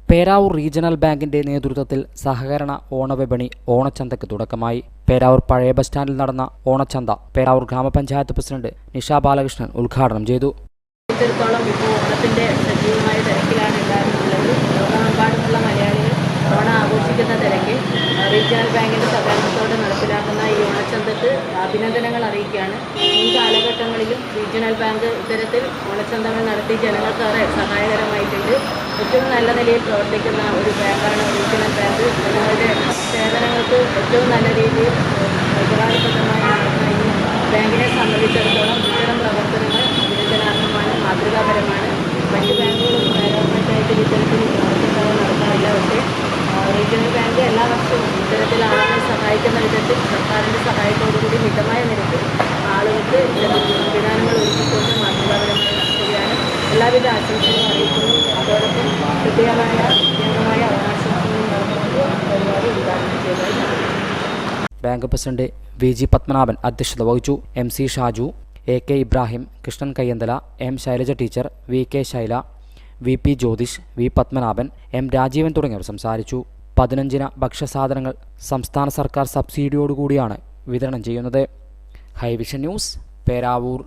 Peravoor regional ബാങ്കിന്റെ നേതൃത്വത്തിൽ സഹകരണ ഓണവിപണി ഓണച്ചന്തയ്ക്ക് തുടക്കമായി. പേരാവൂർ പഴയ ബസ് സ്റ്റാൻഡിൽ നടന്ന ഓണച്ചന്ത പേരാവൂർ ഗ്രാമപഞ്ചായത്ത് പ്രസിഡന്റ് നിഷ ബാലകൃഷ്ണൻ ഉദ്ഘാടനം ചെയ്തു. ഇപ്പോൾ ഓണത്തിന്റെ സജീവമായ തിരക്കിലാണ് എല്ലാവരും ഉള്ളത്. ലോകമെമ്പാടുമുള്ള മലയാളികൾ ഓണം ആഘോഷിക്കുന്ന തിരക്ക് റീജിയണൽ ബാങ്കിന്റെ സഹകരണത്തോടെ നടപ്പിലാക്കുന്ന ഈ ഓണച്ചന്തക്ക് അഭിനന്ദനങ്ങൾ അറിയിക്കുകയാണ്. ഈ കാലഘട്ടങ്ങളിലും റീജിയണൽ ബാങ്ക് ഇത്തരത്തിൽ ഓണച്ചന്തകൾ നടത്തി ജനങ്ങൾക്ക് ഏറെ സഹായകരമായിട്ടുണ്ട്. ഏറ്റവും നല്ല നിലയിൽ പ്രവർത്തിക്കുന്ന ഒരു ബാങ്കാണ് റീജിയണൽ ബാങ്ക്. ജനങ്ങളുടെ സേവനങ്ങൾക്ക് ഏറ്റവും നല്ല രീതിയിൽ ഉപകാരപ്രദമായി നടത്തുന്ന ഈ ബാങ്കിനെ സംബന്ധിച്ചിടത്തോളം ഇത്തരം പ്രവർത്തനങ്ങൾ അഭിനന്ദനാർഹമാണ്, മാതൃകാപരമാണ്. മറ്റ് ബാങ്കുകളും ഗവൺമെൻറ്റായിട്ട് ഇത്തരത്തിൽ ഓണച്ചന്തകൾ നടത്താറില്ല. പക്ഷേ റീജിയണൽ ബാങ്ക് എല്ലാ വർഷവും ഇത്തരത്തിൽ ആളുകളെ സഹായിക്കുന്ന വിധത്തിൽ സർക്കാരിൻ്റെ സഹായത്തോടുകൂടി മിതമായ നിരക്കിൽ ആളുകൾക്ക് സംവിധാനങ്ങൾ ഒരുക്കിക്കൊണ്ട് മാതൃകാപരമായി നടത്തുകയാണ്. എല്ലാവിധ ആശംസകളും അറിയിക്കുന്നു. അതോടൊപ്പം കൃത്യമായ ഓണാശംസകളും നടന്നുകൊണ്ട് പരിപാടി ഉദ്ഘാടനം ചെയ്തതായി. ബാങ്ക് പ്രസിഡന്റ് VG പത്മനാഭൻ അധ്യക്ഷത വഹിച്ചു. MC Shaju, AK Ibrahim, Krishnan Kayyanthala, M Shailaja teacher, VK Shaila, VP Jyothish, V Padmanabhan, M Rajeevan തുടങ്ങിയവർ സംസാരിച്ചു. 15 ഭക്ഷ്യസാധനങ്ങൾ സംസ്ഥാന സർക്കാർ സബ്സിഡിയോടുകൂടിയാണ് വിതരണം ചെയ്യുന്നത്. Hi vision news, Peravoor.